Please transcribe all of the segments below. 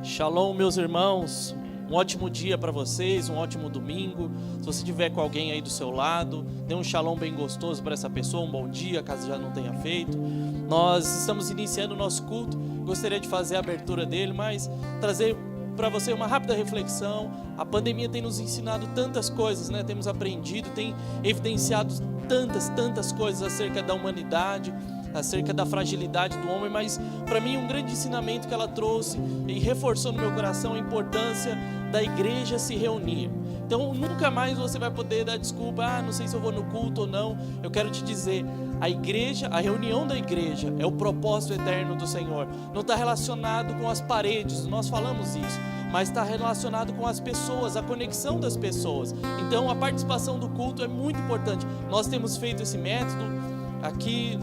Shalom, meus irmãos. Um ótimo dia para vocês, um ótimo domingo. Se você tiver com alguém aí do seu lado, dê um shalom bem gostoso para essa pessoa, um bom dia, caso já não tenha feito. Nós estamos iniciando o nosso culto. Gostaria de fazer a abertura dele, mas trazer para você uma rápida reflexão. A pandemia tem nos ensinado tantas coisas, né? Temos aprendido, tem evidenciado tantas coisas acerca da humanidade, acerca da fragilidade do homem, mas para mim um grande ensinamento que ela trouxe e reforçou no meu coração a importância da igreja se reunir. Então nunca mais você vai poder dar desculpa, não sei se eu vou no culto ou não. Eu quero te dizer, a igreja, a reunião da igreja é o propósito eterno do Senhor. Não está relacionado com as paredes, nós falamos isso, mas está relacionado com as pessoas, a conexão das pessoas. Então a participação do culto é muito importante. Nós temos feito esse método aqui,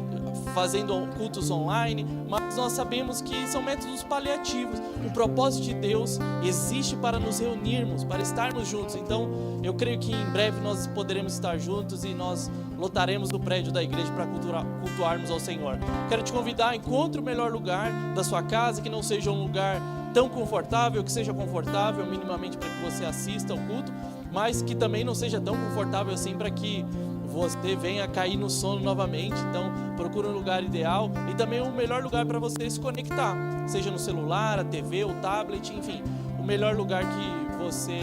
fazendo cultos online, mas nós sabemos que são métodos paliativos. O propósito de Deus existe para nos reunirmos, para estarmos juntos. Então eu creio que em breve nós poderemos estar juntos e nós lotaremos o prédio da igreja para cultuarmos ao Senhor. Quero te convidar, encontre o melhor lugar da sua casa, que não seja um lugar tão confortável, que seja confortável minimamente para que você assista ao culto, mas que também não seja tão confortável assim para que você venha cair no sono novamente. Então procure um lugar ideal e também o melhor lugar para você se conectar, seja no celular, a TV, o tablet, enfim, o melhor lugar que você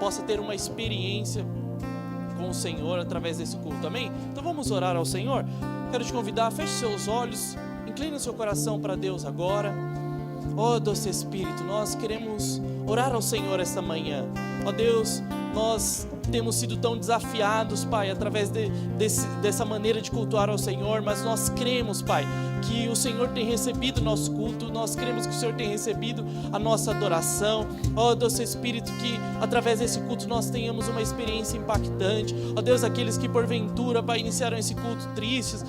possa ter uma experiência com o Senhor através desse culto, amém? Então vamos orar ao Senhor. Quero te convidar, feche seus olhos, incline o seu coração para Deus agora. Ó doce Espírito, nós queremos orar ao Senhor esta manhã. Ó Deus, nós temos sido tão desafiados, Pai, através dessa maneira de cultuar ao Senhor, mas nós cremos, Pai, que o Senhor tem recebido o nosso culto, nós cremos que o Senhor tem recebido a nossa adoração. Ó doce Espírito, que através desse culto nós tenhamos uma experiência impactante. Ó Deus, aqueles que porventura, Pai, iniciaram esse culto tristes,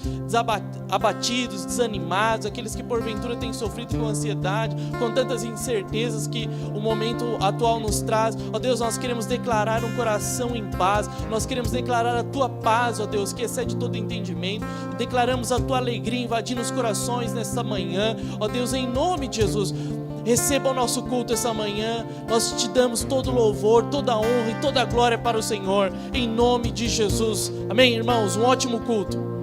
abatidos, desanimados, aqueles que porventura têm sofrido com ansiedade, com tantas incertezas que o momento atual nos traz. Ó Deus, nós queremos declarar um coração em paz, nós queremos declarar a Tua paz, ó Deus, que excede todo entendimento. Declaramos a Tua alegria invadindo os corações nesta manhã, ó Deus, em nome de Jesus. Receba o nosso culto essa manhã, nós te damos todo louvor, toda honra e toda glória para o Senhor, em nome de Jesus, amém, irmãos? Um ótimo culto.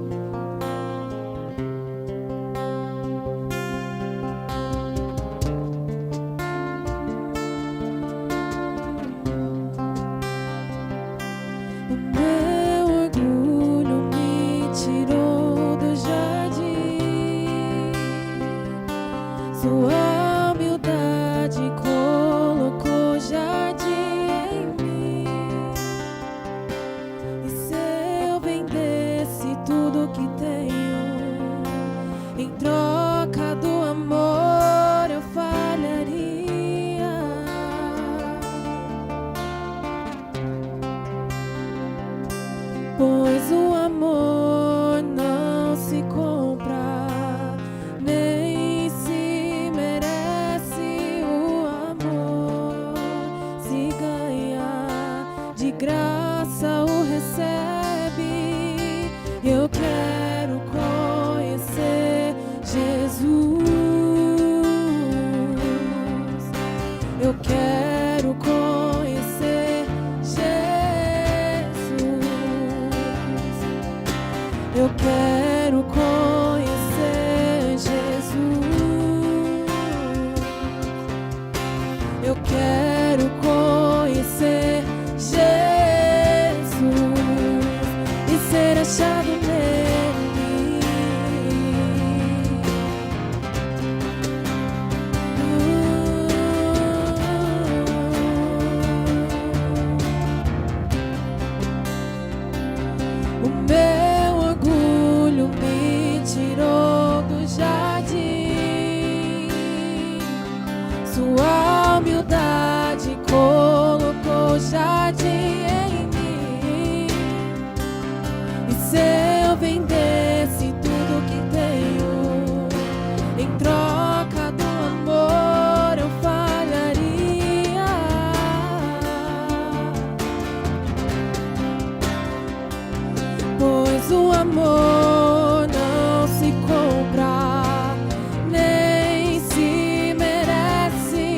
Nem se merece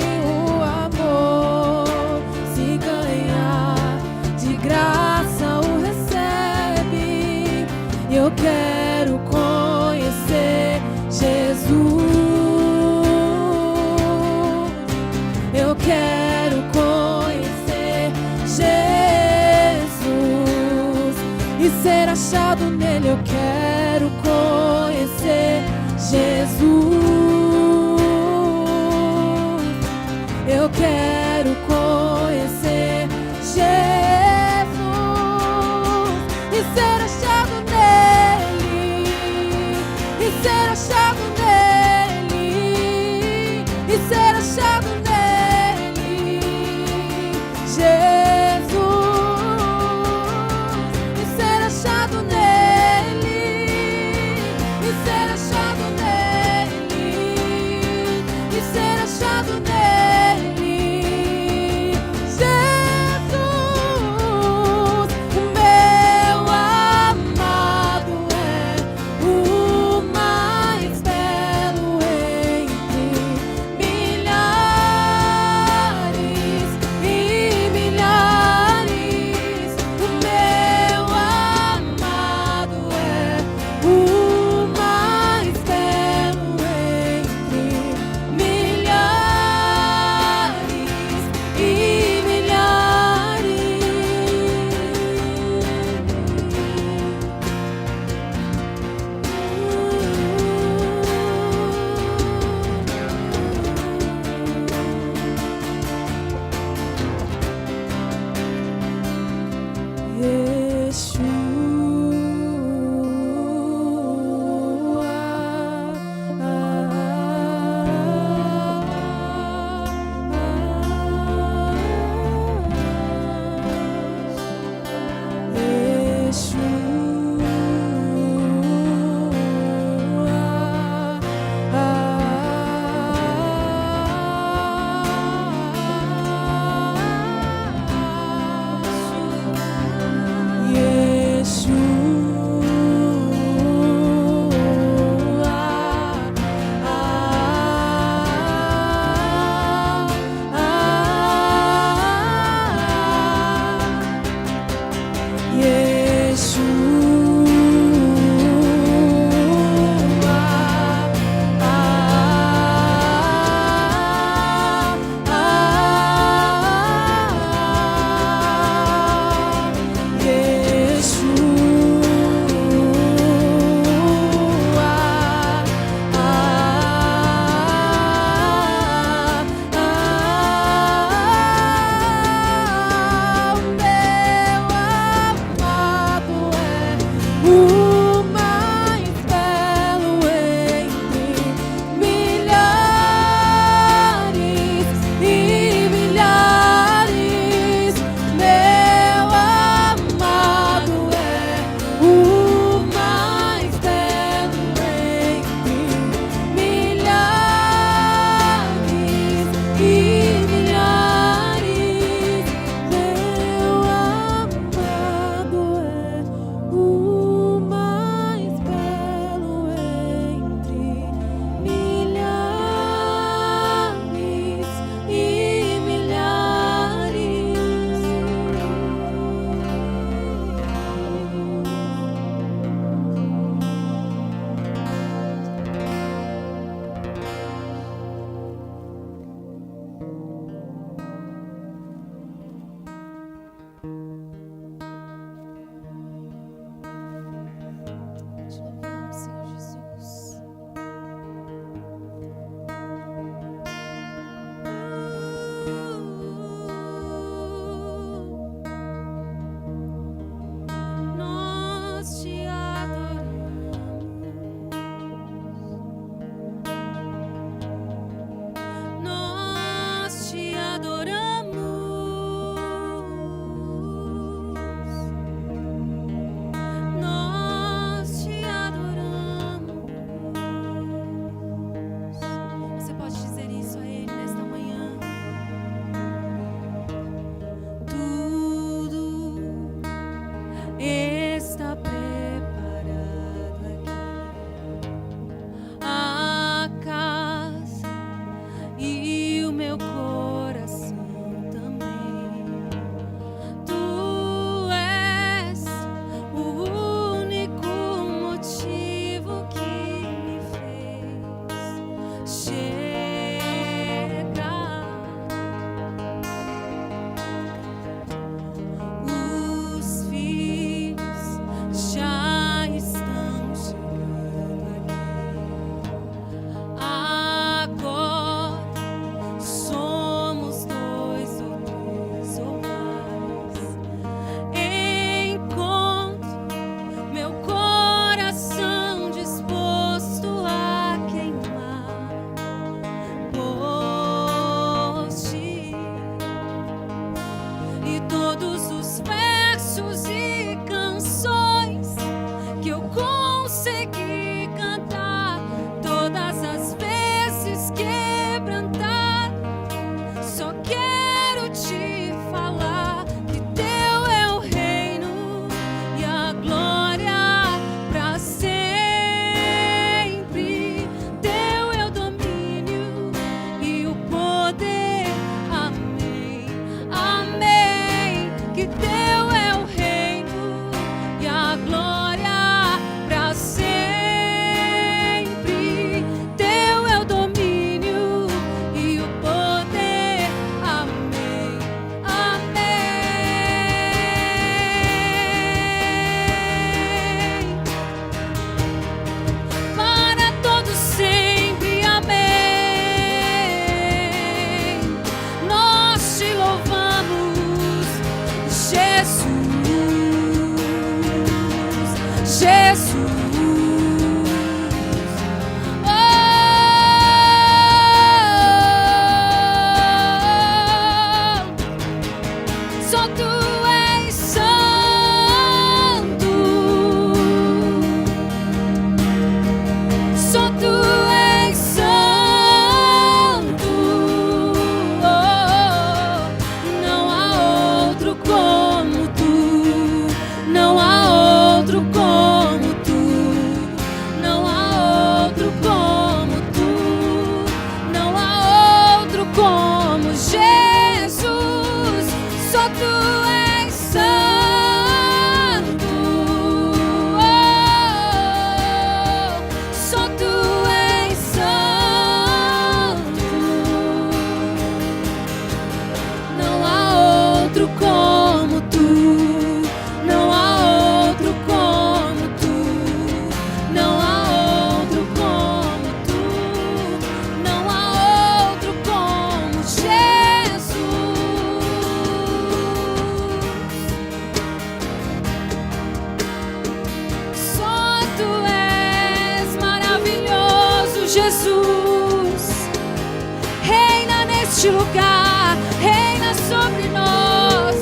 neste lugar, reina sobre nós.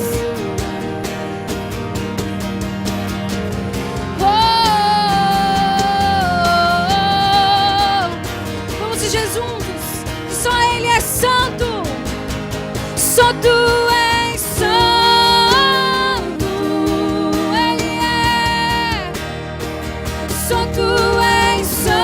Vamos dizer juntos que só Ele é santo, só Tu és santo, Ele é, só Tu és santo.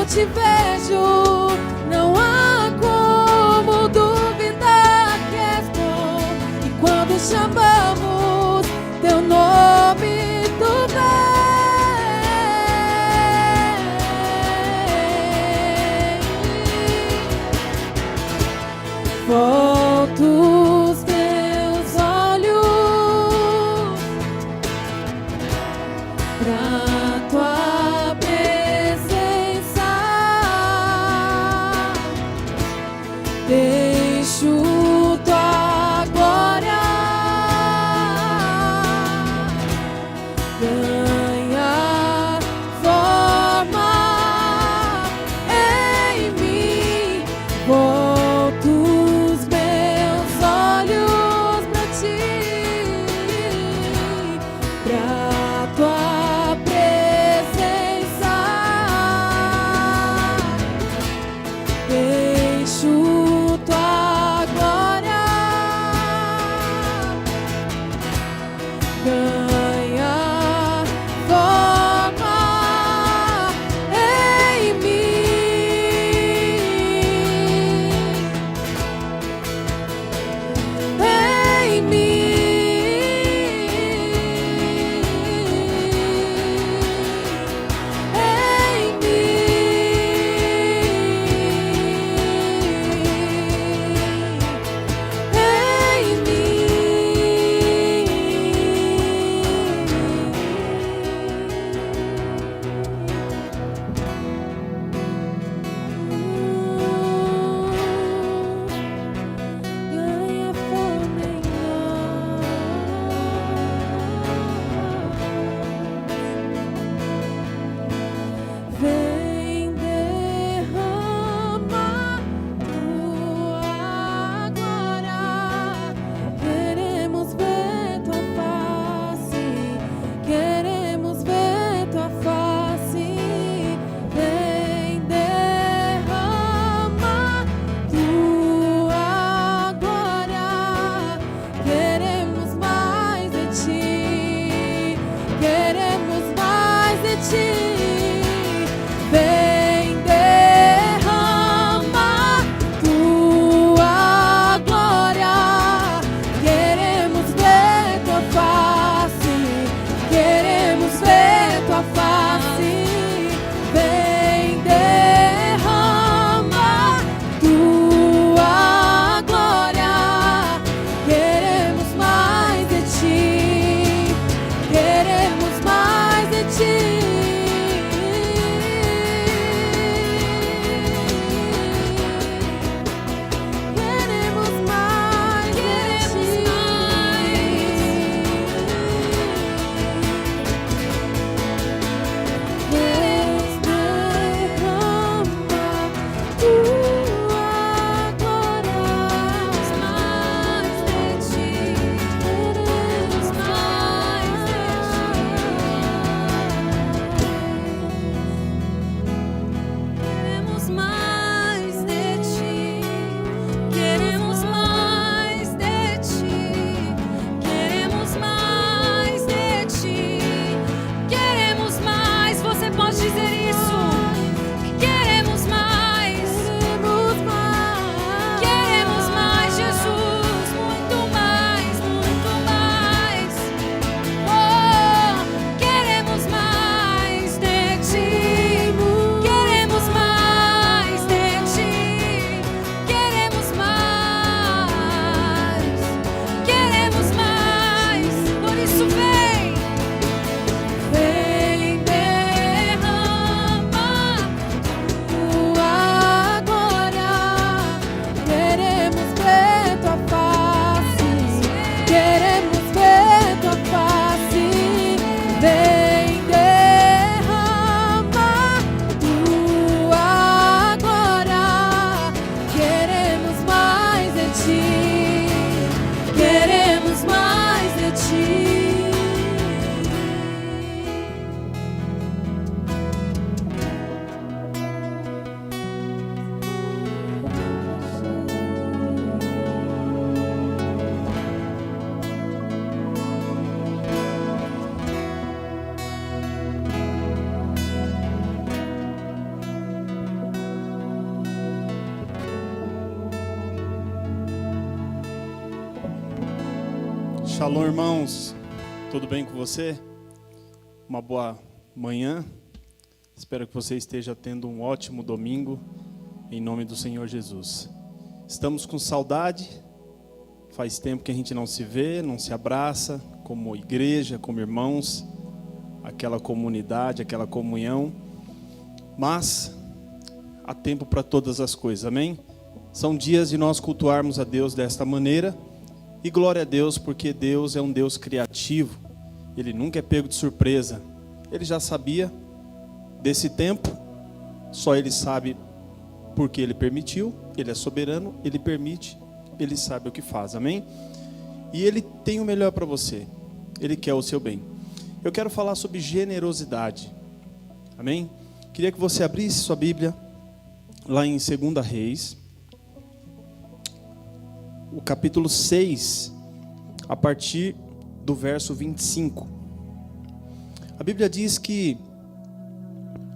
Te vejo, não há como duvidar que és bom. E quando chamamos teu nome, tu vem. Volto os teus olhos pra tua presença. Deixo tua glória ganhar forma em mim. Volto os meus olhos pra ti, pra tua presença. Deixo tua glória Shalom, irmãos, tudo bem com você? Uma boa manhã, espero que você esteja tendo um ótimo domingo, em nome do Senhor Jesus. Estamos com saudade, faz tempo que a gente não se vê, não se abraça, como igreja, como irmãos, aquela comunidade, aquela comunhão, mas há tempo para todas as coisas, amém? São dias de nós cultuarmos a Deus desta maneira. E glória a Deus, porque Deus é um Deus criativo. Ele nunca é pego de surpresa. Ele já sabia desse tempo. Só Ele sabe porque Ele permitiu. Ele é soberano, Ele permite. Ele sabe o que faz, amém? E Ele tem o melhor para você. Ele quer o seu bem. Eu quero falar sobre generosidade, amém? Queria que você abrisse sua Bíblia lá em 2 Reis, o capítulo 6, a partir do verso 25. A Bíblia diz que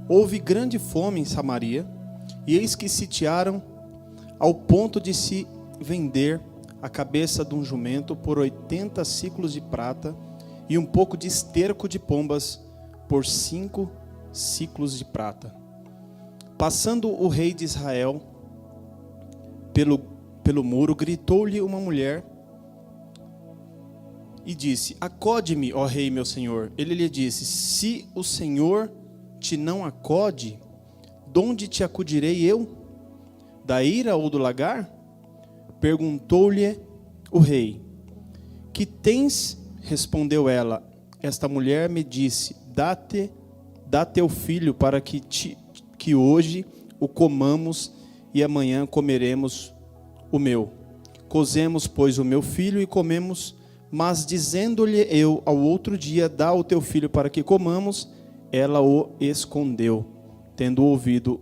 houve grande fome em Samaria, e eis que sitiaram ao ponto de se vender a cabeça de um jumento por 80 siclos de prata e um pouco de esterco de pombas por 5 siclos de prata. Passando o rei de Israel pelo muro, gritou-lhe uma mulher e disse: acode-me, ó rei meu senhor. Ele lhe disse: se o Senhor te não acode, donde te acudirei eu? Da ira ou do lagar? Perguntou-lhe o rei: que tens? Respondeu ela: esta mulher me disse: dá teu filho para que hoje o comamos e amanhã comeremos o meu. Cozemos, pois, o meu filho e comemos, mas dizendo-lhe eu ao outro dia: dá o teu filho para que comamos, ela o escondeu. Tendo ouvido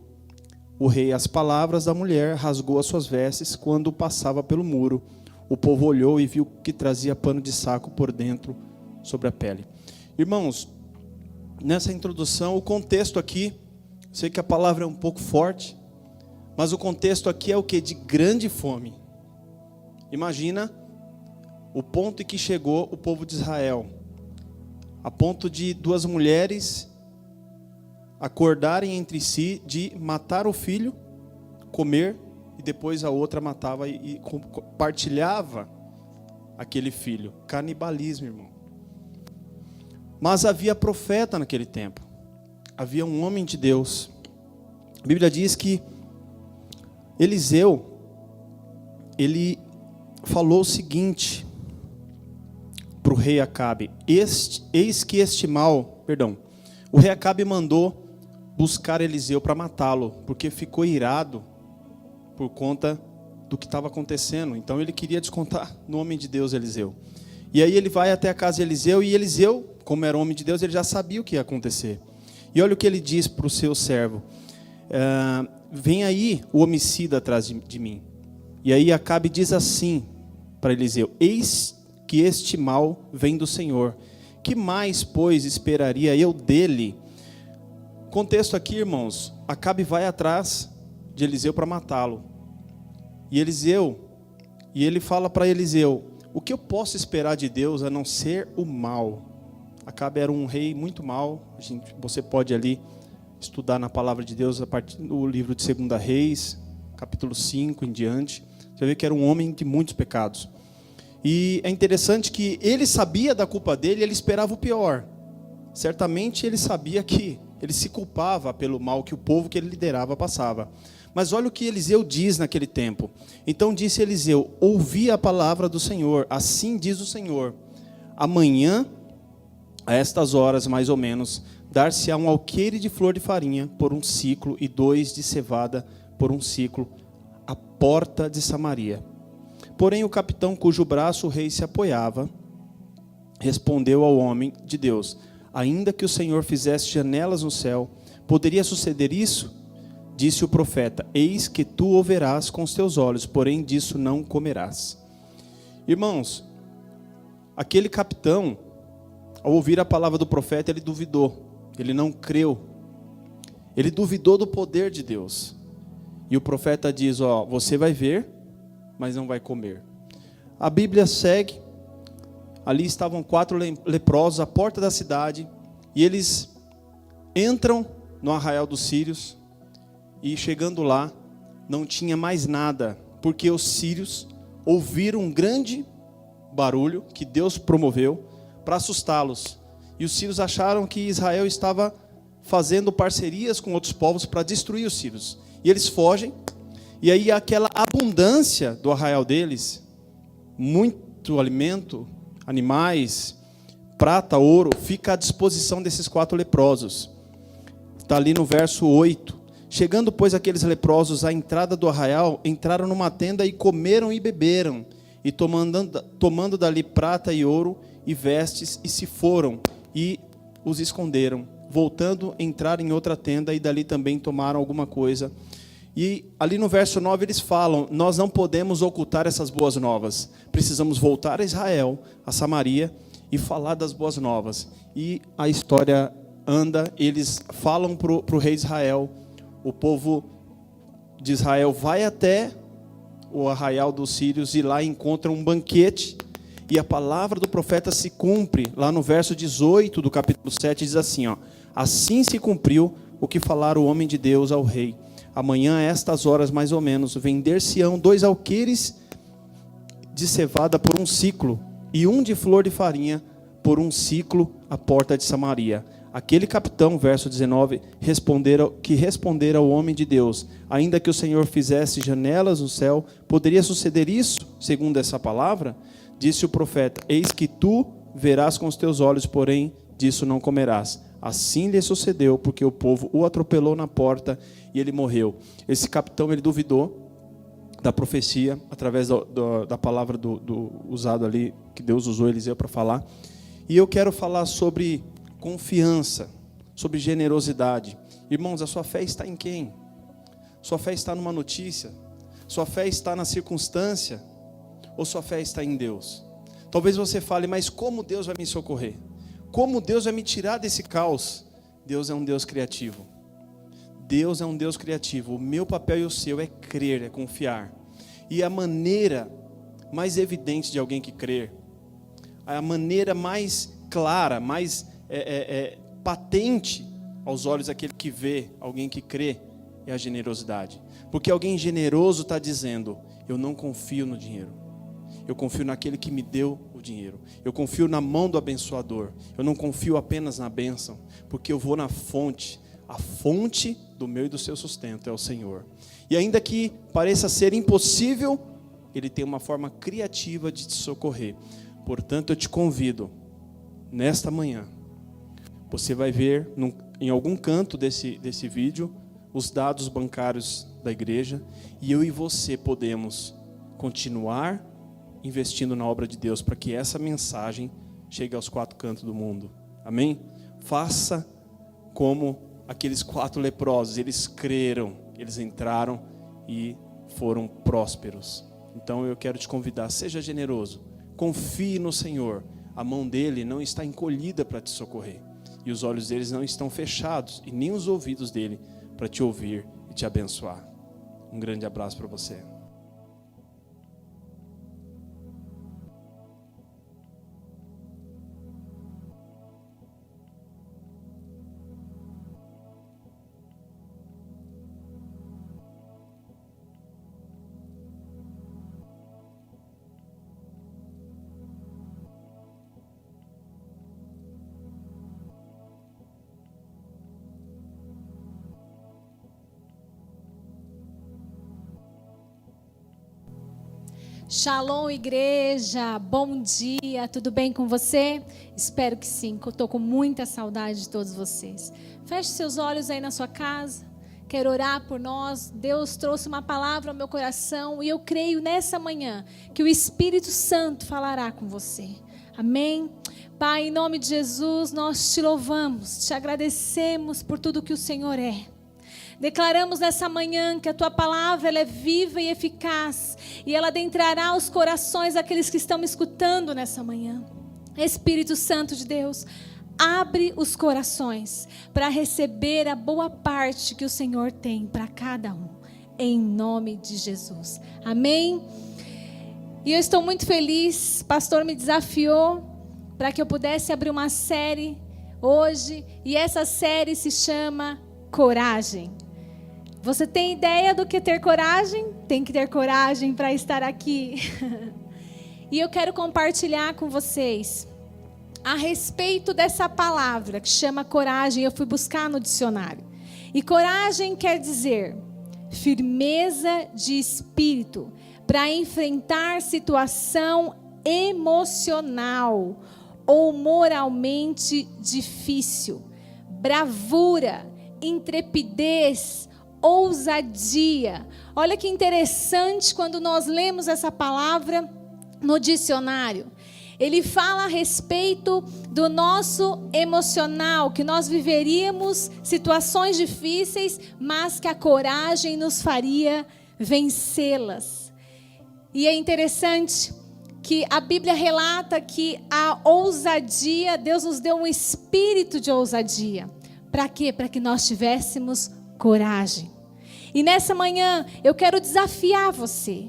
o rei as palavras da mulher, rasgou as suas vestes quando passava pelo muro. O povo olhou e viu que trazia pano de saco por dentro sobre a pele. Irmãos, nessa introdução, o contexto aqui, sei que a palavra é um pouco forte, mas o contexto aqui é o que? De grande fome. Imagina o ponto em que chegou o povo de Israel, a ponto de duas mulheres acordarem entre si de matar o filho, comer, e depois a outra matava e compartilhava aquele filho. Canibalismo, irmão. Mas havia profeta naquele tempo. Havia um homem de Deus. A Bíblia diz que Eliseu, ele falou o seguinte para o rei Acabe: eis que este mal, o rei Acabe mandou buscar Eliseu para matá-lo, porque ficou irado por conta do que estava acontecendo. Então ele queria descontar no homem de Deus Eliseu. E aí ele vai até a casa de Eliseu, e Eliseu, como era homem de Deus, ele já sabia o que ia acontecer. E olha o que ele diz para o seu servo: vem aí o homicida atrás de mim. E aí Acabe diz assim para Eliseu: eis que este mal vem do Senhor. Que mais, pois, esperaria eu dele? Contexto aqui, irmãos: Acabe vai atrás de Eliseu para matá-lo. E ele fala para Eliseu: o que eu posso esperar de Deus a não ser o mal? Acabe era um rei muito mau. Você pode ali estudar na palavra de Deus a partir do livro de 2 Reis, capítulo 5 em diante. Você vê que era um homem de muitos pecados. E é interessante que ele sabia da culpa dele e ele esperava o pior. Certamente ele sabia que ele se culpava pelo mal que o povo que ele liderava passava. Mas olha o que Eliseu diz naquele tempo. Então disse Eliseu: ouvi a palavra do Senhor, assim diz o Senhor: amanhã, a estas horas mais ou menos, dar-se-á um alqueire de flor de farinha por 1 siclo e 2 de cevada por 1 siclo, à porta de Samaria. Porém o capitão cujo braço o rei se apoiava, respondeu ao homem de Deus: ainda que o Senhor fizesse janelas no céu, poderia suceder isso? Disse o profeta: eis que tu o verás com os teus olhos, porém disso não comerás. Irmãos, aquele capitão, ao ouvir a palavra do profeta, ele duvidou, ele não creu, ele duvidou do poder de Deus. E o profeta diz: você vai ver, mas não vai comer. A Bíblia segue. Ali estavam 4 leprosos à porta da cidade, e eles entram no arraial dos sírios, e chegando lá, não tinha mais nada, porque os sírios ouviram um grande barulho que Deus promoveu para assustá-los. E os sírios acharam que Israel estava fazendo parcerias com outros povos para destruir os sírios. E eles fogem, e aí aquela abundância do arraial deles, muito alimento, animais, prata, ouro, fica à disposição desses 4 leprosos. Está ali no verso 8. Chegando, pois, aqueles leprosos à entrada do arraial, entraram numa tenda e comeram e beberam, e tomando dali prata e ouro e vestes, e se foram, e os esconderam. Voltando, entraram em outra tenda, e dali também tomaram alguma coisa. E ali no verso 9 eles falam: nós não podemos ocultar essas boas novas, precisamos voltar a Israel, a Samaria, e falar das boas novas. E a história anda, eles falam para o rei de Israel, o povo de Israel vai até o arraial dos sírios e lá encontra um banquete, e a palavra do profeta se cumpre, lá no verso 18 do capítulo 7, diz assim, ó: assim se cumpriu o que falara o homem de Deus ao rei. Amanhã, a estas horas mais ou menos, vender-se-ão 2 alqueires de cevada por 1 siclo, e 1 de flor de farinha por 1 siclo à porta de Samaria. Aquele capitão, verso 19, respondera ao homem de Deus: ainda que o Senhor fizesse janelas no céu, poderia suceder isso, segundo essa palavra? Disse o profeta: eis que tu verás com os teus olhos, porém disso não comerás. Assim lhe sucedeu, porque o povo o atropelou na porta e ele morreu. Esse capitão, ele duvidou da profecia, através da palavra usado ali, que Deus usou Eliseu para falar. E eu quero falar sobre confiança, sobre generosidade. Irmãos, a sua fé está em quem? Sua fé está numa notícia? Sua fé está na circunstância? Ou sua fé está em Deus? Talvez você fale: mas como Deus vai me socorrer? Como Deus vai me tirar desse caos? Deus é um Deus criativo. Deus é um Deus criativo. O meu papel e o seu é crer, é confiar. E a maneira mais evidente de alguém que crer, a maneira mais clara, mais patente aos olhos daquele que vê, alguém que crê, é a generosidade. Porque alguém generoso está dizendo: eu não confio no dinheiro, eu confio naquele que me deu o dinheiro, eu confio na mão do abençoador, eu não confio apenas na bênção, porque eu vou na fonte. A fonte do meu e do seu sustento é o Senhor. E ainda que pareça ser impossível, Ele tem uma forma criativa de te socorrer. Portanto, eu te convido, nesta manhã, você vai ver em algum canto desse vídeo os dados bancários da igreja, e eu e você podemos continuar investindo na obra de Deus para que essa mensagem chegue aos 4 cantos do mundo. Amém? Faça como aqueles 4 leprosos, eles creram, eles entraram e foram prósperos. Então eu quero te convidar: seja generoso, confie no Senhor. A mão dele não está encolhida para te socorrer, e os olhos deles não estão fechados, e nem os ouvidos dele para te ouvir e te abençoar. Um grande abraço para você. Shalom, igreja, bom dia, tudo bem com você? Espero que sim, que eu estou com muita saudade de todos vocês. Feche seus olhos aí na sua casa, quero orar por nós. Deus trouxe uma palavra ao meu coração e eu creio nessa manhã que o Espírito Santo falará com você. Amém? Pai, em nome de Jesus, nós te louvamos, te agradecemos por tudo que o Senhor é. Declaramos nessa manhã que a tua palavra ela é viva e eficaz e ela adentrará os corações daqueles que estão me escutando nessa manhã. Espírito Santo de Deus, abre os corações para receber a boa parte que o Senhor tem para cada um, em nome de Jesus. Amém? E eu estou muito feliz, o pastor me desafiou para que eu pudesse abrir uma série hoje, e essa série se chama Coragem. Você tem ideia do que ter coragem? Tem que ter coragem para estar aqui. E eu quero compartilhar com vocês a respeito dessa palavra que chama coragem. Eu fui buscar no dicionário. E coragem quer dizer firmeza de espírito para enfrentar situação emocional ou moralmente difícil. Bravura, intrepidez, ousadia. Olha que interessante quando nós lemos essa palavra no dicionário. Ele fala a respeito do nosso emocional, que nós viveríamos situações difíceis, mas que a coragem nos faria vencê-las. E é interessante que a Bíblia relata que a ousadia, Deus nos deu um espírito de ousadia. Para quê? Para que nós tivéssemos coragem. E nessa manhã eu quero desafiar você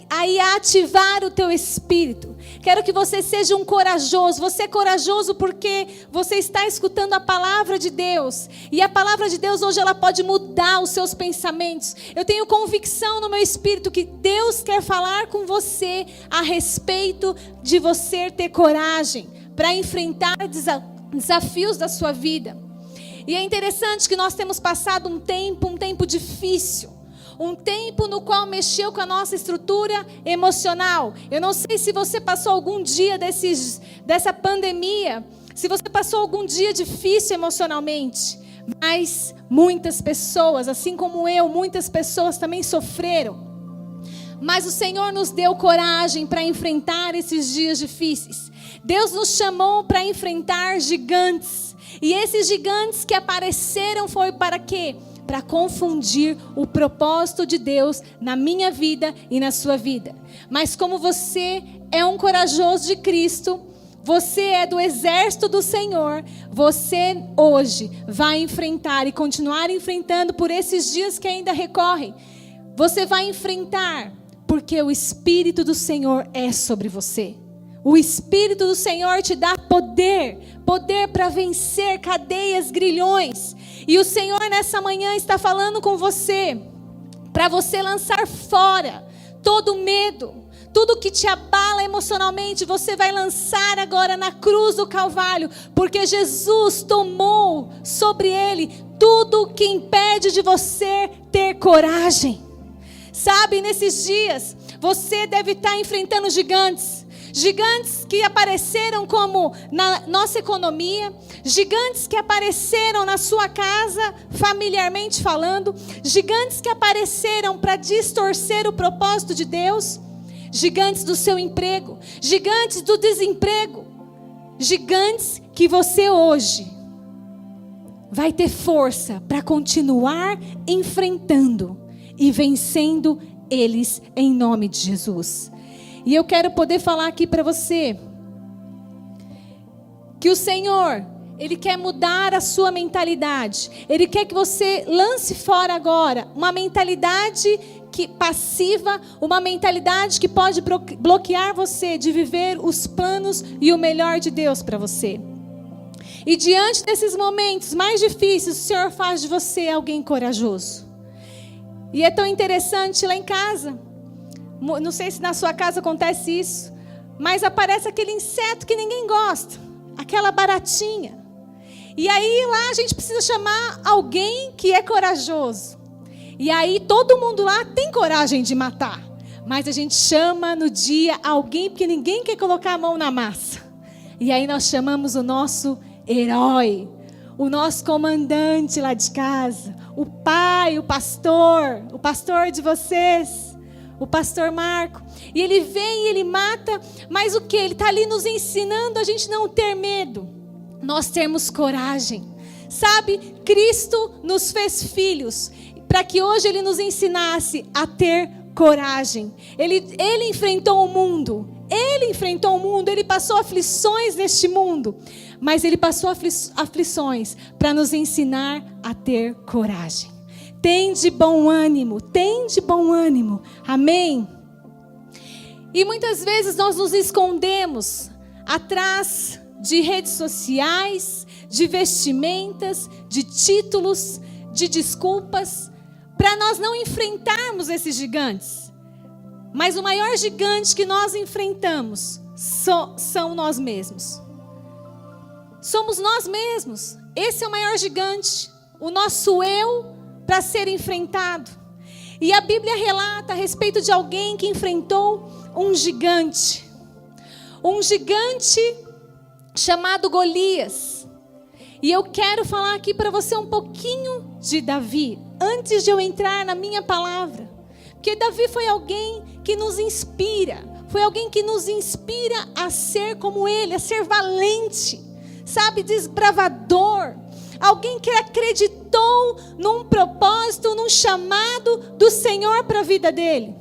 a ir ativar o teu espírito. Quero que você seja um corajoso. Você é corajoso porque você está escutando a palavra de Deus. E a palavra de Deus hoje ela pode mudar os seus pensamentos. Eu tenho convicção no meu espírito que Deus quer falar com você a respeito de você ter coragem para enfrentar desafios da sua vida. E é interessante que nós temos passado um tempo difícil. Um tempo no qual mexeu com a nossa estrutura emocional. Eu não sei se você passou algum dia dessa pandemia, se você passou algum dia difícil emocionalmente, mas muitas pessoas, assim como eu, muitas pessoas também sofreram. Mas o Senhor nos deu coragem para enfrentar esses dias difíceis. Deus nos chamou para enfrentar gigantes. E esses gigantes que apareceram foi para quê? Para confundir o propósito de Deus na minha vida e na sua vida. Mas como você é um corajoso de Cristo, você é do exército do Senhor, você hoje vai enfrentar e continuar enfrentando por esses dias que ainda recorrem. Você vai enfrentar porque o Espírito do Senhor é sobre você. O Espírito do Senhor te dá poder para vencer cadeias, grilhões. E o Senhor nessa manhã está falando com você, para você lançar fora todo medo, tudo que te abala emocionalmente, você vai lançar agora na cruz do Calvário, porque Jesus tomou sobre ele tudo que impede de você ter coragem. Sabe, nesses dias, você deve estar enfrentando gigantes que apareceram como na nossa economia, gigantes que apareceram na sua casa, familiarmente falando, gigantes que apareceram para distorcer o propósito de Deus, gigantes do seu emprego, gigantes do desemprego, gigantes que você hoje vai ter força para continuar enfrentando e vencendo eles em nome de Jesus. E eu quero poder falar aqui para você que o Senhor, Ele quer mudar a sua mentalidade. Ele quer que você lance fora agora uma mentalidade passiva, uma mentalidade que pode bloquear você de viver os planos e o melhor de Deus para você. E diante desses momentos mais difíceis, o Senhor faz de você alguém corajoso. E é tão interessante lá em casa. Não sei se na sua casa acontece isso, mas aparece aquele inseto que ninguém gosta, aquela baratinha. E aí lá a gente precisa chamar alguém que é corajoso. E aí todo mundo lá tem coragem de matar, mas a gente chama no dia alguém porque ninguém quer colocar a mão na massa. E aí nós chamamos o nosso herói, o nosso comandante lá de casa, o pai, o pastor de vocês. O pastor Marco, e ele vem e ele mata, mas o que? Ele está ali nos ensinando a gente não ter medo, nós termos coragem. Sabe, Cristo nos fez filhos, para que hoje Ele nos ensinasse a ter coragem. Ele enfrentou o mundo, Ele passou aflições neste mundo, mas Ele passou aflições para nos ensinar a ter coragem. Tende bom ânimo, amém? E muitas vezes nós nos escondemos atrás de redes sociais, de vestimentas, de títulos, de desculpas, para nós não enfrentarmos esses gigantes. Mas o maior gigante que nós enfrentamos são nós mesmos. Somos nós mesmos, esse é o maior gigante, o nosso eu, para ser enfrentado. E a Bíblia relata a respeito de alguém que enfrentou um gigante chamado Golias. E eu quero falar aqui para você um pouquinho de Davi, antes de eu entrar na minha palavra, porque Davi foi alguém que nos inspira, a ser como ele, a ser valente, sabe, desbravador. Alguém que acreditou num propósito, num chamado do Senhor para a vida dele.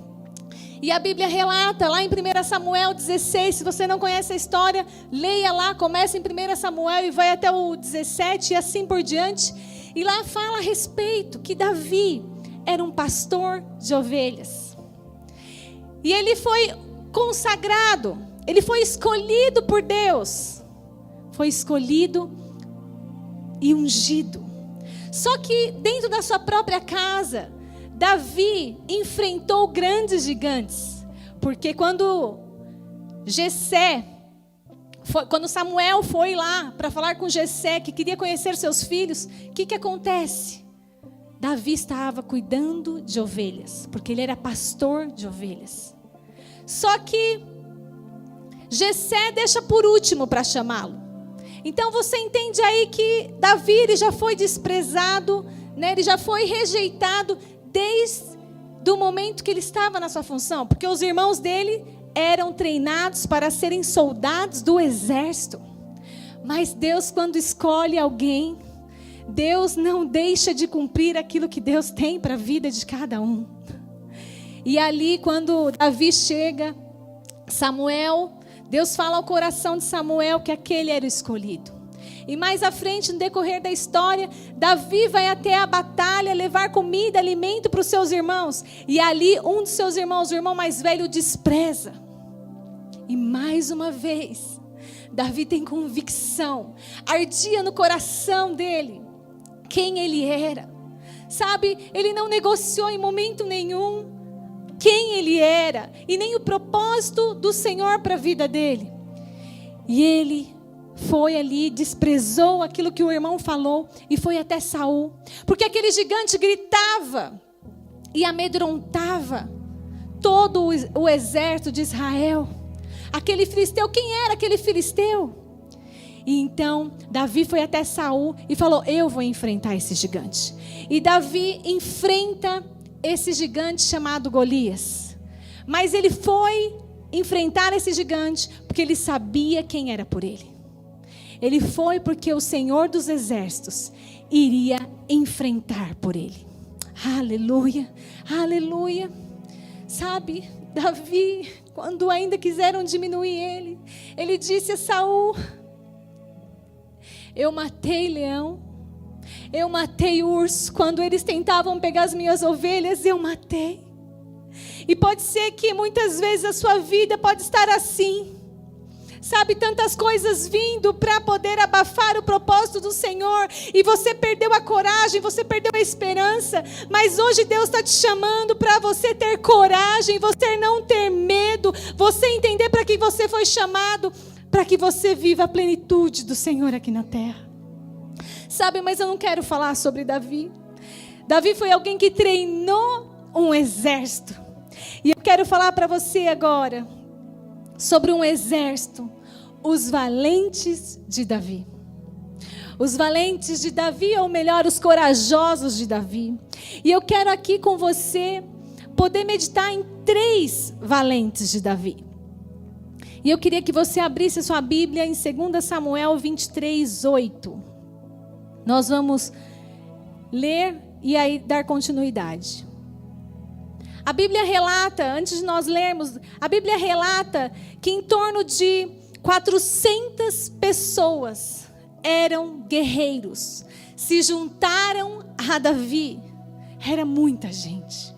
E a Bíblia relata lá em 1 Samuel 16, se você não conhece a história, leia lá, começa em 1 Samuel e vai até o 17 e assim por diante. E lá fala a respeito que Davi era um pastor de ovelhas. E ele foi consagrado, ele foi escolhido por Deus. Foi escolhido e ungido. Só que dentro da sua própria casa, Davi enfrentou grandes gigantes. Porque quando Samuel foi lá para falar com Jessé, que queria conhecer seus filhos, o que acontece? Davi estava cuidando de ovelhas, porque ele era pastor de ovelhas. Só que Jessé deixa por último para chamá-lo. Então você entende aí que Davi ele já foi desprezado, né? Ele já foi rejeitado desde o momento que ele estava na sua função, porque os irmãos dele eram treinados para serem soldados do exército. Mas Deus, quando escolhe alguém, Deus não deixa de cumprir aquilo que Deus tem para a vida de cada um. E ali, quando Davi chega, Deus fala ao coração de Samuel que aquele era o escolhido. E mais à frente, no decorrer da história, Davi vai até a batalha levar comida, alimento para os seus irmãos. E ali um dos seus irmãos, o irmão mais velho, o despreza. E mais uma vez, Davi tem convicção, ardia no coração dele quem ele era. Sabe, ele não negociou em momento nenhum quem ele era e nem o propósito do Senhor para a vida dele. E ele foi ali, desprezou aquilo que o irmão falou e foi até Saul, porque aquele gigante gritava e amedrontava todo o exército de Israel. Aquele filisteu, quem era aquele filisteu? E então Davi foi até Saul e falou: eu vou enfrentar esse gigante. E Davi enfrenta esse gigante chamado Golias. Mas ele foi enfrentar esse gigante porque ele sabia quem era por ele. Ele foi porque o Senhor dos Exércitos iria enfrentar por ele. Aleluia, aleluia. Sabe, Davi, quando ainda quiseram diminuir ele, ele disse a Saul: eu matei leão, eu matei urso. Quando eles tentavam pegar as minhas ovelhas, eu matei. E pode ser que muitas vezes a sua vida pode estar assim. Sabe, tantas coisas vindo para poder abafar o propósito do Senhor. E você perdeu a coragem, você perdeu a esperança. Mas hoje Deus está te chamando para você ter coragem, você não ter medo. Você entender para que você foi chamado, para que você viva a plenitude do Senhor aqui na terra. Sabe, mas eu não quero falar sobre Davi. Davi foi alguém que treinou um exército. E eu quero falar para você agora sobre um exército, os valentes de Davi. Os valentes de Davi, ou melhor, os corajosos de Davi. E eu quero aqui com você poder meditar em 3 valentes de Davi. E eu queria que você abrisse sua Bíblia em 2 Samuel 23, 8. Nós vamos ler e aí dar continuidade. A Bíblia relata, antes de nós lermos, a Bíblia relata que em torno de 400 pessoas eram guerreiros, se juntaram a Davi. Era muita gente.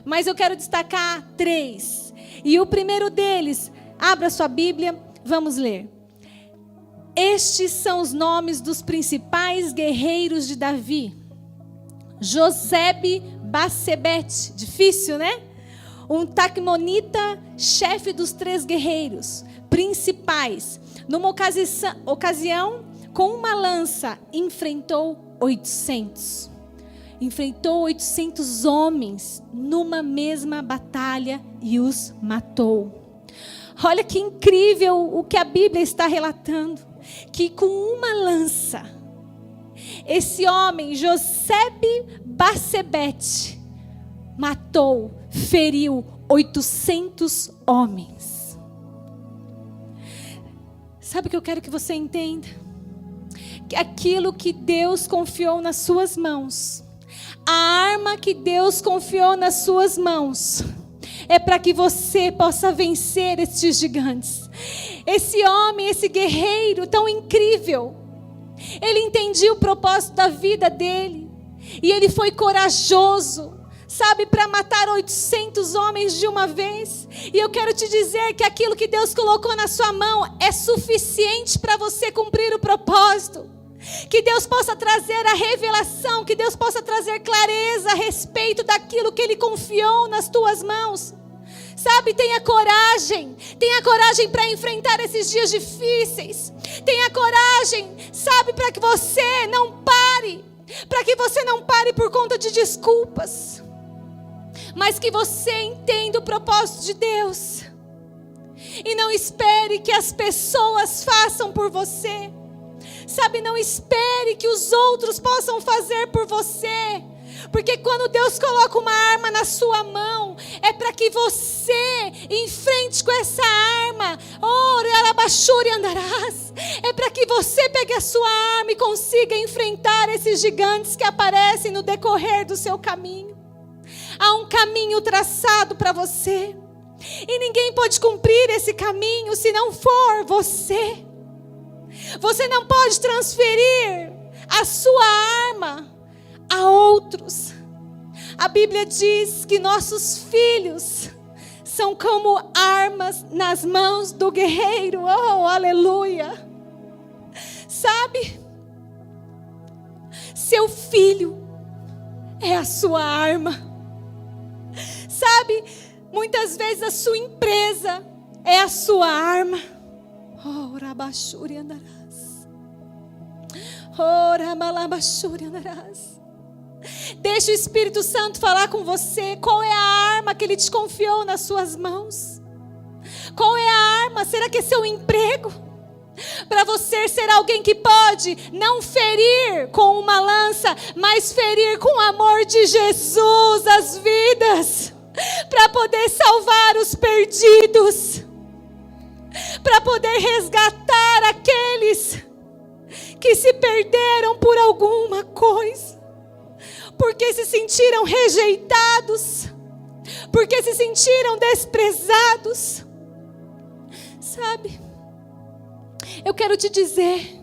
Mas eu quero destacar 3. E o primeiro deles, abra sua Bíblia, vamos ler. Estes são os nomes dos principais guerreiros de Davi. Josebe-Basebete, difícil, né? Um Tacmonita, chefe dos 3 guerreiros principais. Numa ocasião, com uma lança, enfrentou 800. Enfrentou 800 homens numa mesma batalha e os matou. Olha que incrível o que a Bíblia está relatando. Que com uma lança, esse homem, Josebe-Basebete, matou, feriu 800 homens. Sabe o que eu quero que você entenda? Que aquilo que Deus confiou nas suas mãos, a arma que Deus confiou nas suas mãos, é para que você possa vencer estes gigantes. Esse homem, esse guerreiro tão incrível, ele entendia o propósito da vida dele. E ele foi corajoso, sabe, para matar 800 homens de uma vez. E eu quero te dizer que aquilo que Deus colocou na sua mão é suficiente para você cumprir o propósito. Que Deus possa trazer a revelação, que Deus possa trazer clareza a respeito daquilo que Ele confiou nas tuas mãos. Sabe, tenha coragem para enfrentar esses dias difíceis. Tenha coragem, sabe, para que você não pare. Para que você não pare por conta de desculpas. Mas que você entenda o propósito de Deus. E não espere que as pessoas façam por você. Sabe, não espere que os outros possam fazer por você. Porque quando Deus coloca uma arma na sua mão, é para que você enfrente com essa arma. É para que você pegue a sua arma e consiga enfrentar esses gigantes que aparecem no decorrer do seu caminho. Há um caminho traçado para você. E ninguém pode cumprir esse caminho se não for você. Você não pode transferir a sua arma a outros. A Bíblia diz que nossos filhos são como armas nas mãos do guerreiro. Oh, aleluia! Sabe? Seu filho é a sua arma. Sabe? Muitas vezes a sua empresa é a sua arma. Oh, rabachuri andarás. Oh, ramalabachuri andarás. Deixa o Espírito Santo falar com você. Qual é a arma que Ele te confiou nas suas mãos? Qual é a arma? Será que é seu emprego? Para você ser alguém que pode não ferir com uma lança, mas ferir com o amor de Jesus as vidas. Para poder salvar os perdidos. Para poder resgatar aqueles que se perderam por alguma coisa. Porque se sentiram rejeitados, porque se sentiram desprezados. Sabe, eu quero te dizer,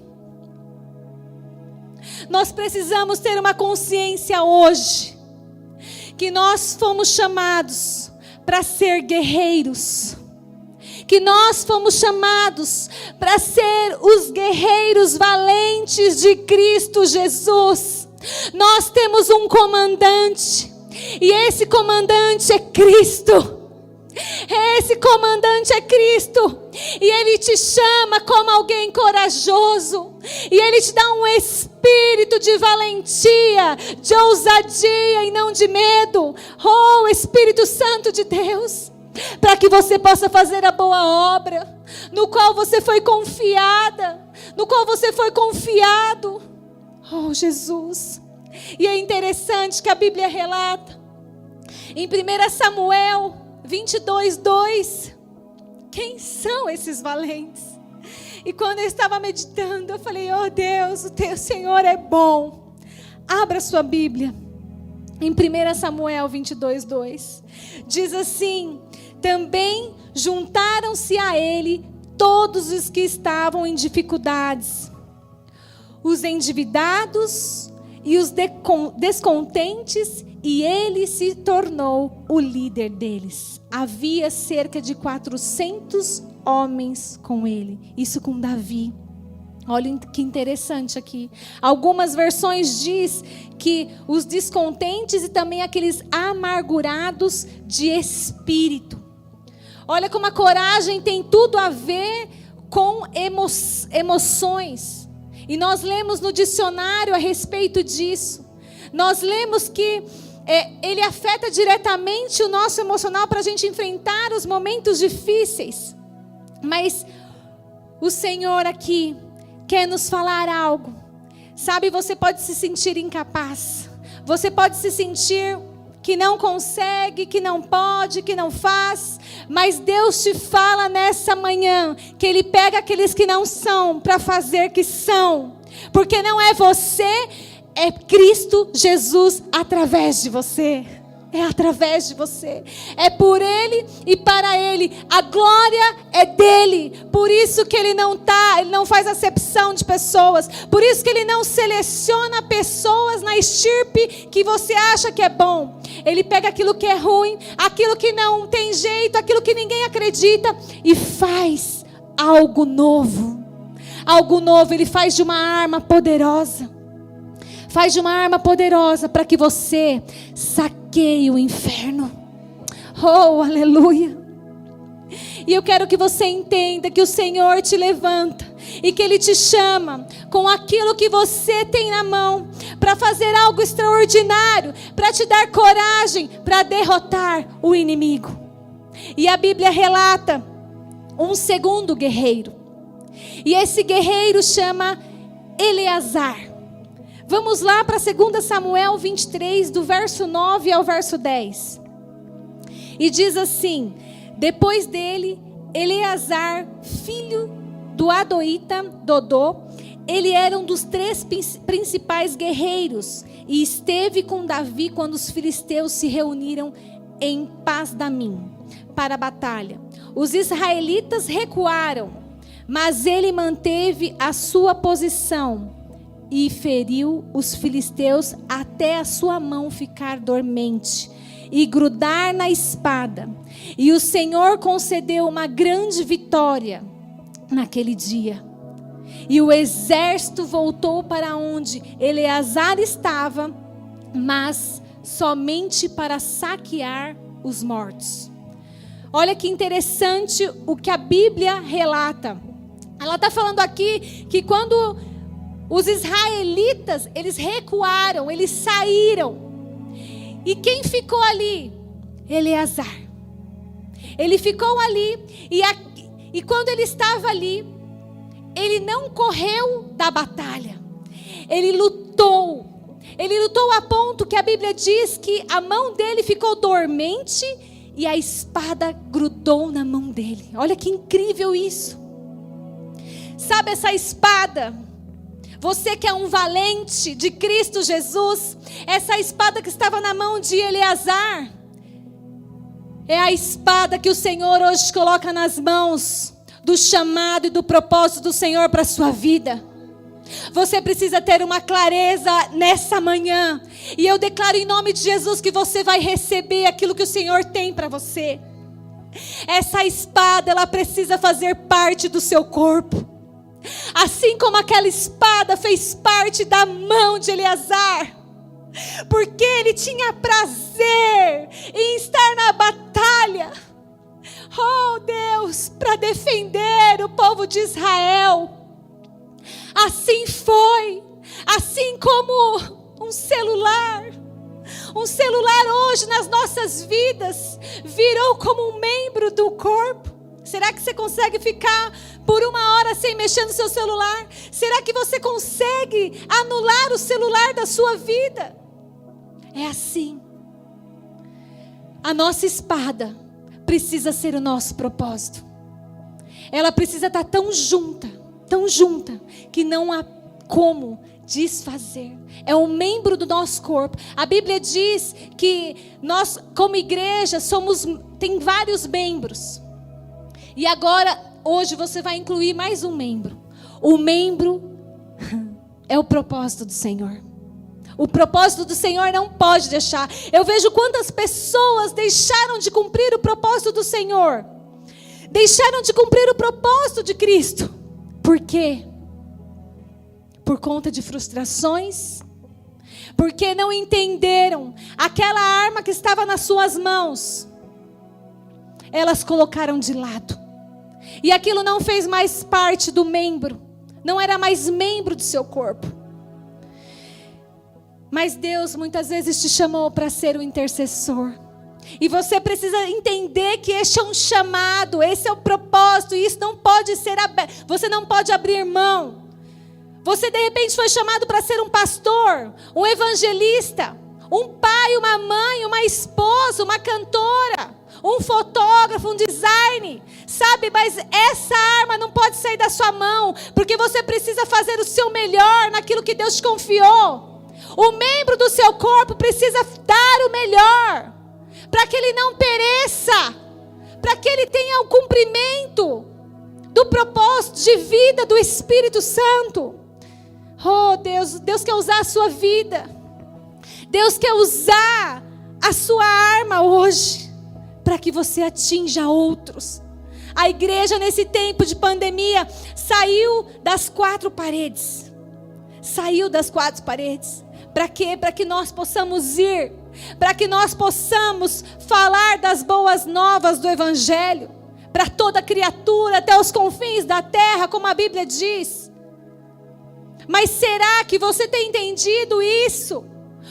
nós precisamos ter uma consciência hoje, que nós fomos chamados para ser guerreiros, que nós fomos chamados para ser os guerreiros valentes de Cristo Jesus. Nós temos um comandante, e esse comandante é Cristo. Esse comandante é Cristo, e Ele te chama como alguém corajoso, e Ele te dá um espírito de valentia, de ousadia e não de medo. Oh, Espírito Santo de Deus, para que você possa fazer a boa obra, no qual você foi confiada, no qual você foi confiado. Oh, Jesus. E é interessante que a Bíblia relata em 1 Samuel 22:2, quem são esses valentes? E quando eu estava meditando, eu falei: oh Deus, o teu Senhor é bom. Abra sua Bíblia em 1 Samuel 22:2. Diz assim: também juntaram-se a ele todos os que estavam em dificuldades, os endividados e os descontentes, e ele se tornou o líder deles. Havia cerca de 400 homens com ele. Isso com Davi. Olha que interessante aqui. Algumas versões diz que os descontentes e também aqueles amargurados de espírito. Olha como a coragem tem tudo a ver com emoções. E nós lemos no dicionário a respeito disso. Nós lemos que ele afeta diretamente o nosso emocional para a gente enfrentar os momentos difíceis. Mas o Senhor aqui quer nos falar algo. Sabe, você pode se sentir incapaz. Você pode se sentir que não consegue, que não pode, que não faz. Mas Deus te fala nessa manhã que Ele pega aqueles que não são para fazer que são. Porque não é você, é Cristo Jesus através de você. é através de você, é por Ele e para Ele, a glória é dele. Por isso que Ele não faz acepção de pessoas, por isso que Ele não seleciona pessoas na estirpe que você acha que é bom. Ele pega aquilo que é ruim, aquilo que não tem jeito, aquilo que ninguém acredita e faz algo novo. Algo novo, Ele faz de uma arma poderosa. Faz de uma arma poderosa para que você saqueie o inferno. Oh, aleluia. E eu quero que você entenda que o Senhor te levanta e que Ele te chama com aquilo que você tem na mão para fazer algo extraordinário, para te dar coragem para derrotar o inimigo. E a Bíblia relata um segundo guerreiro. E esse guerreiro chama Eleazar. Vamos lá para 2 Samuel 23, do verso 9 ao verso 10. E diz assim: depois dele, Eleazar, filho do Adoíta, Dodô, ele era um dos 3 principais guerreiros e esteve com Davi quando os filisteus se reuniram em Pas-damim para a batalha. Os israelitas recuaram, mas ele manteve a sua posição e feriu os filisteus até a sua mão ficar dormente e grudar na espada. E o Senhor concedeu uma grande vitória naquele dia. E o exército voltou para onde Eleazar estava, mas somente para saquear os mortos. Olha que interessante o que a Bíblia relata. Ela está falando aqui que quando os israelitas, eles recuaram, eles saíram. E quem ficou ali? Eleazar. Ele ficou ali e quando ele estava ali, ele não correu da batalha. Ele lutou. Ele lutou a ponto que a Bíblia diz que a mão dele ficou dormente e a espada grudou na mão dele. Olha que incrível isso. Sabe essa espada? Você que é um valente de Cristo Jesus, essa espada que estava na mão de Eleazar, é a espada que o Senhor hoje coloca nas mãos do chamado e do propósito do Senhor para a sua vida. Você precisa ter uma clareza nessa manhã, e eu declaro em nome de Jesus que você vai receber aquilo que o Senhor tem para você. Essa espada, ela precisa fazer parte do seu corpo. Assim como aquela espada fez parte da mão de Eleazar, porque ele tinha prazer em estar na batalha, oh Deus, para defender o povo de Israel. Assim foi, assim como um celular hoje nas nossas vidas virou como um membro do corpo. Será que você consegue ficar por 1 hora sem mexer no seu celular? Será que você consegue anular o celular da sua vida? É assim. A nossa espada precisa ser o nosso propósito. Ela precisa estar tão junta, que não há como desfazer. É um membro do nosso corpo. A Bíblia diz que nós, como igreja, tem vários membros. E agora, hoje você vai incluir mais um membro. O membro é o propósito do Senhor. O propósito do Senhor não pode deixar. Eu vejo quantas pessoas deixaram de cumprir o propósito do Senhor. Deixaram de cumprir o propósito de Cristo. Por quê? Por conta de frustrações. Porque não entenderam aquela arma que estava nas suas mãos. Elas colocaram de lado. E aquilo não fez mais parte do membro. Não era mais membro do seu corpo. Mas Deus muitas vezes te chamou para ser o intercessor. E você precisa entender que este é um chamado, esse é o propósito, e isso não pode ser aberto. Você não pode abrir mão. Você de repente foi chamado para ser um pastor, um evangelista, um pai, uma mãe, uma esposa, uma cantora, um fotógrafo, um design, sabe? Mas essa arma não pode sair da sua mão, porque você precisa fazer o seu melhor naquilo que Deus te confiou. O membro do seu corpo precisa dar o melhor. para que ele não pereça, para que ele tenha o cumprimento do propósito de vida do Espírito Santo. Oh Deus, Deus quer usar a sua vida. Deus quer usar a sua arma hoje, para que você atinja outros. A igreja nesse tempo de pandemia saiu das quatro paredes. Saiu das quatro paredes. Para quê? Para que nós possamos ir, para que nós possamos falar das boas novas do Evangelho, para toda criatura, até os confins da terra, como a Bíblia diz. Mas será que você tem entendido isso?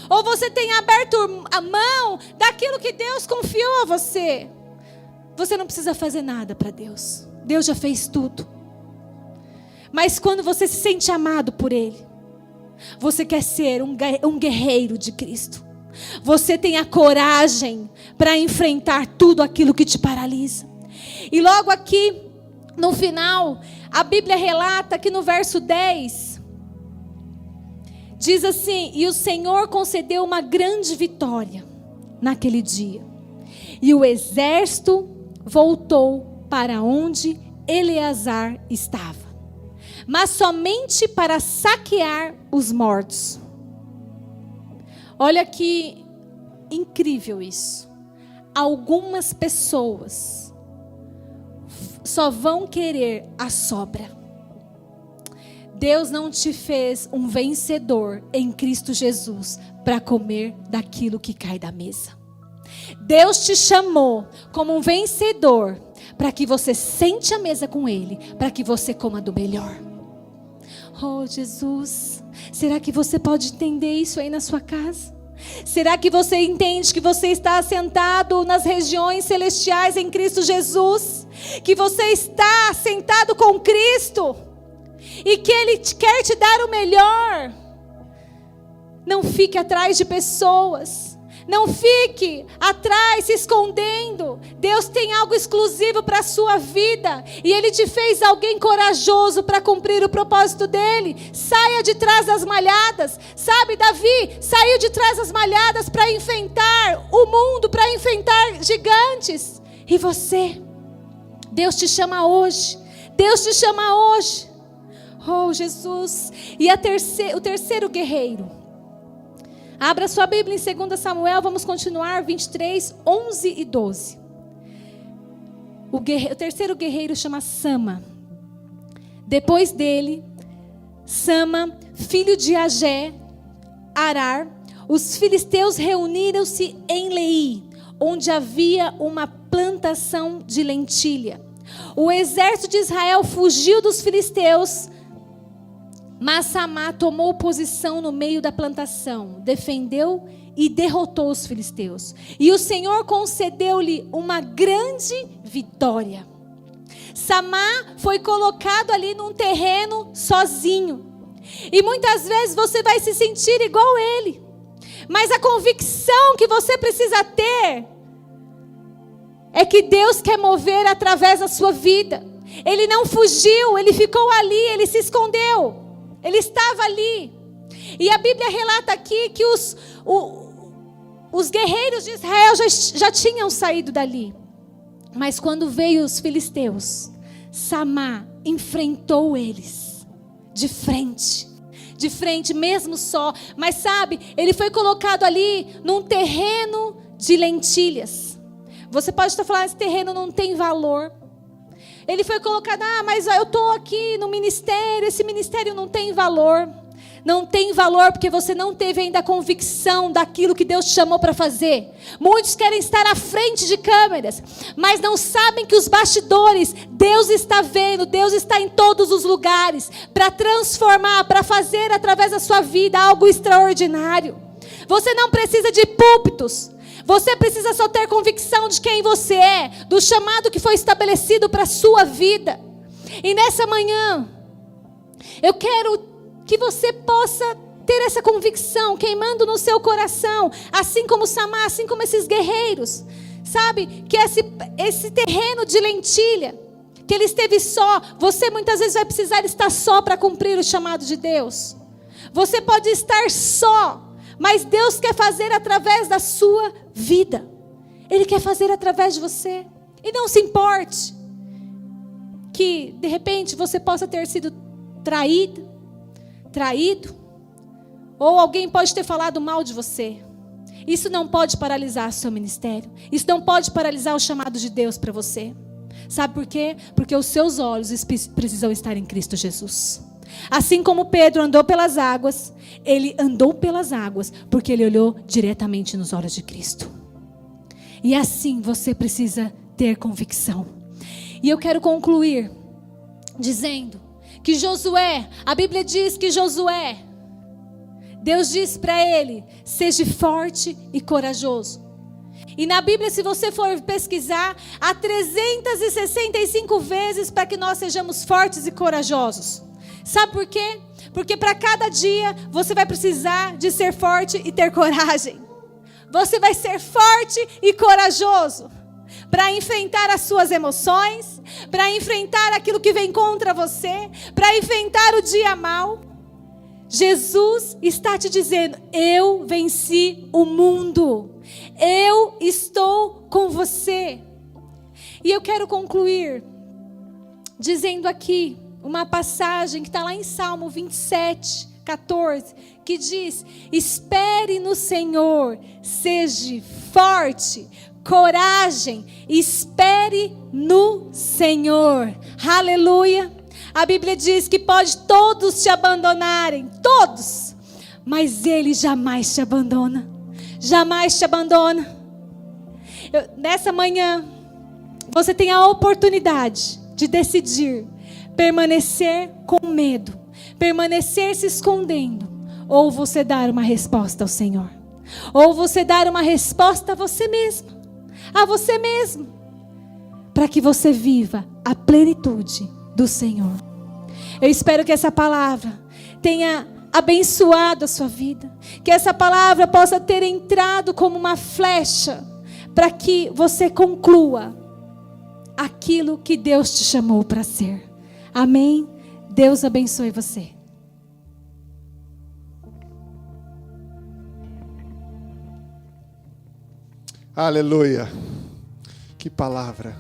Ou você tem aberto a mão daquilo que Deus confiou a você? Você não precisa fazer nada para Deus. Deus já fez tudo. Mas quando você se sente amado por Ele, você quer ser um guerreiro de Cristo. Você tem a coragem para enfrentar tudo aquilo que te paralisa. E logo aqui, no final, a Bíblia relata que no verso 10, diz assim: e o Senhor concedeu uma grande vitória naquele dia. E o exército voltou para onde Eleazar estava, mas somente para saquear os mortos. Olha que incrível isso. Algumas pessoas só vão querer a sobra. Deus não te fez um vencedor em Cristo Jesus para comer daquilo que cai da mesa. Deus te chamou como um vencedor para que você sente à mesa com Ele, para que você coma do melhor. Oh Jesus, será que você pode entender isso aí na sua casa? Será que você entende que você está assentado nas regiões celestiais em Cristo Jesus? Que você está sentado com Cristo? E que Ele quer te dar o melhor? Não fique atrás de pessoas. Não fique atrás se escondendo. Deus tem algo exclusivo para a sua vida. E Ele te fez alguém corajoso para cumprir o propósito dEle. Saia de trás das malhadas. Sabe, Davi saiu de trás das malhadas para enfrentar o mundo, para enfrentar gigantes. E você? Deus te chama hoje. Deus te chama hoje. Oh Jesus. E o terceiro guerreiro. Abra sua Bíblia em 2 Samuel, vamos continuar, 23, 11 e 12. O terceiro guerreiro chama Sama. Depois dele, Sama, filho de Agé, Arar, os filisteus reuniram-se em Leí, onde havia uma plantação de lentilha. O exército de Israel fugiu dos filisteus, mas Samá tomou posição no meio da plantação, defendeu e derrotou os filisteus. E o Senhor concedeu-lhe uma grande vitória. Samá foi colocado ali num terreno sozinho. E muitas vezes você vai se sentir igual ele. Mas a convicção que você precisa ter é que Deus quer mover através da sua vida. Ele não fugiu, ele ficou ali, ele se escondeu. Ele estava ali. E a Bíblia relata aqui que os guerreiros de Israel já tinham saído dali. Mas quando veio os filisteus, Samá enfrentou eles de frente mesmo só. Mas sabe, ele foi colocado ali num terreno de lentilhas. Você pode estar falando, esse terreno não tem valor. Ele foi colocado, mas eu estou aqui no ministério, esse ministério não tem valor. Não tem valor porque você não teve ainda a convicção daquilo que Deus te chamou para fazer. Muitos querem estar à frente de câmeras, mas não sabem que os bastidores, Deus está vendo, Deus está em todos os lugares, para transformar, para fazer através da sua vida algo extraordinário. Você não precisa de púlpitos. Você precisa só ter convicção de quem você é, do chamado que foi estabelecido para a sua vida. E nessa manhã, eu quero que você possa ter essa convicção queimando no seu coração, assim como Samá, assim como esses guerreiros. Sabe, que esse terreno de lentilha, que ele esteve só, você muitas vezes vai precisar estar só para cumprir o chamado de Deus. Você pode estar só, mas Deus quer fazer através da sua vida. Ele quer fazer através de você. E não se importe que de repente você possa ter sido traído, ou alguém pode ter falado mal de você. Isso não pode paralisar o seu ministério. Isso não pode paralisar o chamado de Deus para você. Sabe por quê? Porque os seus olhos precisam estar em Cristo Jesus. Assim como Pedro andou pelas águas, ele andou pelas águas porque ele olhou diretamente nos olhos de Cristo. E assim você precisa ter convicção. E eu quero concluir dizendo que Josué, a Bíblia diz que Josué, Deus disse para ele: seja forte e corajoso. E na Bíblia, se você for pesquisar, há 365 vezes para que nós sejamos fortes e corajosos. Sabe por quê? Porque para cada dia você vai precisar de ser forte e ter coragem. Você vai ser forte e corajoso para enfrentar as suas emoções, para enfrentar aquilo que vem contra você, para enfrentar o dia mau. Jesus está te dizendo: eu venci o mundo, eu estou com você. E eu quero concluir dizendo aqui uma passagem que está lá em Salmo 27, 14, que diz: espere no Senhor, seja forte, coragem, espere no Senhor. Aleluia. A Bíblia diz que pode todos te abandonarem, todos, mas Ele jamais te abandona, jamais te abandona. Nessa manhã, você tem a oportunidade de decidir permanecer com medo, permanecer se escondendo, ou você dar uma resposta ao Senhor, ou você dar uma resposta a você mesmo, para que você viva a plenitude do Senhor. Eu espero que essa palavra tenha abençoado a sua vida, que essa palavra possa ter entrado como uma flecha, para que você conclua aquilo que Deus te chamou para ser. Amém? Deus abençoe você. Aleluia. Que palavra.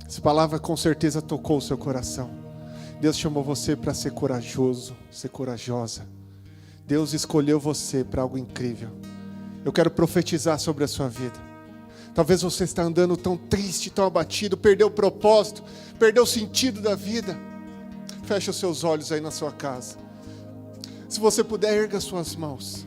Essa palavra com certeza tocou o seu coração. Deus chamou você para ser corajoso, ser corajosa. Deus escolheu você para algo incrível. Eu quero profetizar sobre a sua vida. Talvez você está andando tão triste, tão abatido, perdeu o propósito, perdeu o sentido da vida. Feche os seus olhos aí na sua casa. Se você puder, erga suas mãos.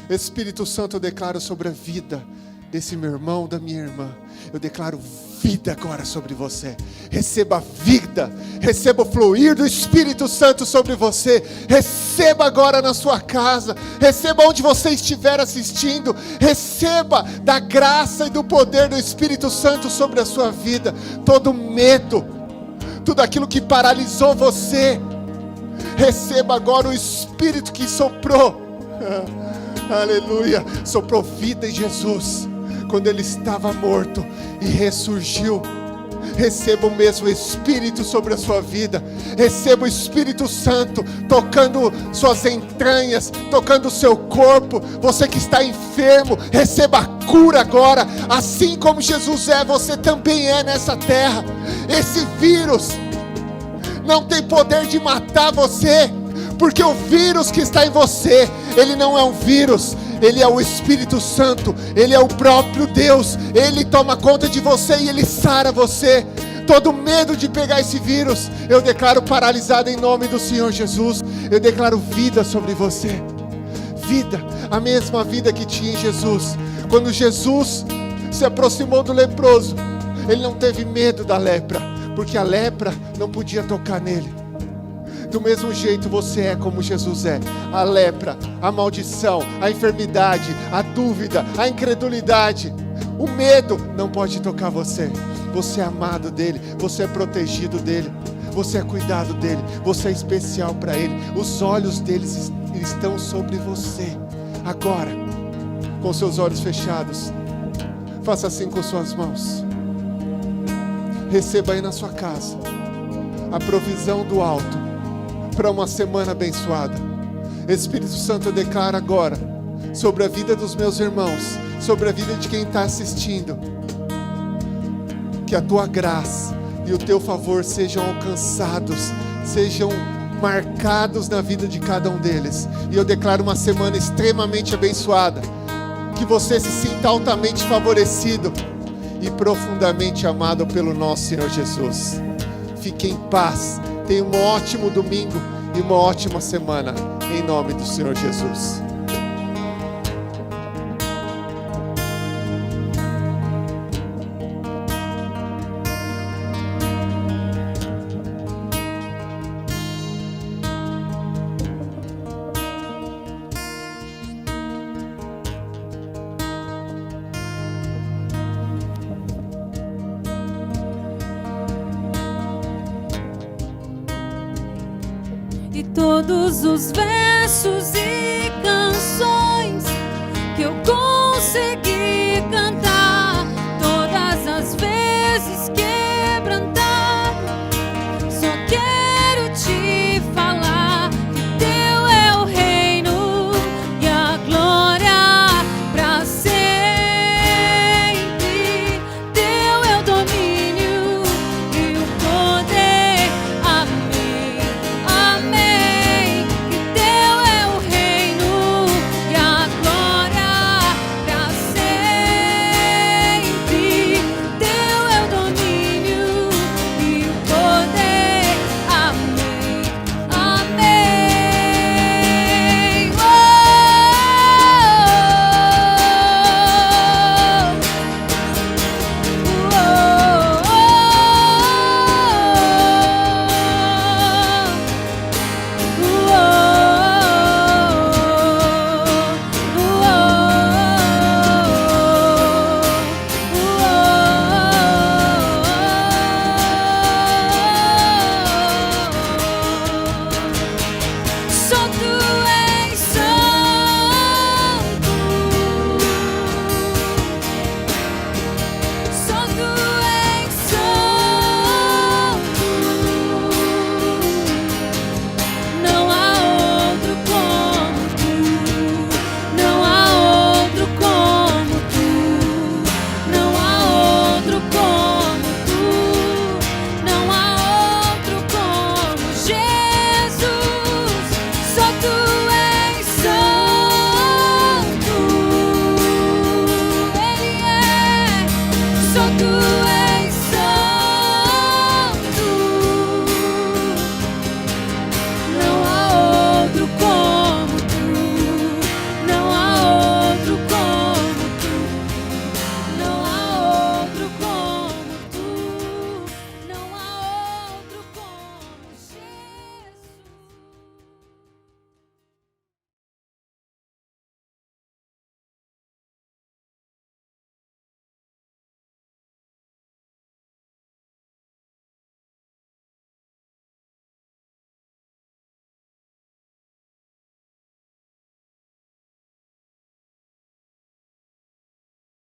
Espírito Santo, eu declaro sobre a vida desse meu irmão, da minha irmã. Eu declaro vida agora sobre você. Receba vida, receba o fluir do Espírito Santo sobre você. Receba agora na sua casa, receba onde você estiver assistindo. Receba da graça e do poder do Espírito Santo sobre a sua vida. Todo medo, tudo aquilo que paralisou você, receba agora o Espírito que soprou. Aleluia, soprou vida em Jesus quando Ele estava morto e ressurgiu. Receba o mesmo Espírito sobre a sua vida. Receba o Espírito Santo tocando suas entranhas, tocando o seu corpo. Você que está enfermo, receba a cura agora. Assim como Jesus é, você também é nessa terra. Esse vírus não tem poder de matar você, porque o vírus que está em você, ele não é um vírus, ele é o Espírito Santo, ele é o próprio Deus. Ele toma conta de você e ele sara você. Todo medo de pegar esse vírus, eu declaro paralisado em nome do Senhor Jesus. Eu declaro vida sobre você. Vida, a mesma vida que tinha em Jesus. Quando Jesus se aproximou do leproso, ele não teve medo da lepra, porque a lepra não podia tocar nele. Do mesmo jeito você é como Jesus é. A lepra, a maldição, a enfermidade, a dúvida, a incredulidade, o medo não pode tocar você. Você é amado dele, você é protegido dele, você é cuidado dele, você é especial para ele. Os olhos deles estão sobre você. Agora, com seus olhos fechados, faça assim com suas mãos. Receba aí na sua casa a provisão do alto para uma semana abençoada. Espírito Santo, eu declaro agora sobre a vida dos meus irmãos, sobre a vida de quem está assistindo, que a tua graça e o teu favor sejam alcançados, sejam marcados na vida de cada um deles. E eu declaro uma semana extremamente abençoada, que você se sinta altamente favorecido e profundamente amado pelo nosso Senhor Jesus. Fique em paz, tenha um ótimo domingo e uma ótima semana, em nome do Senhor Jesus. E todos os versos e canções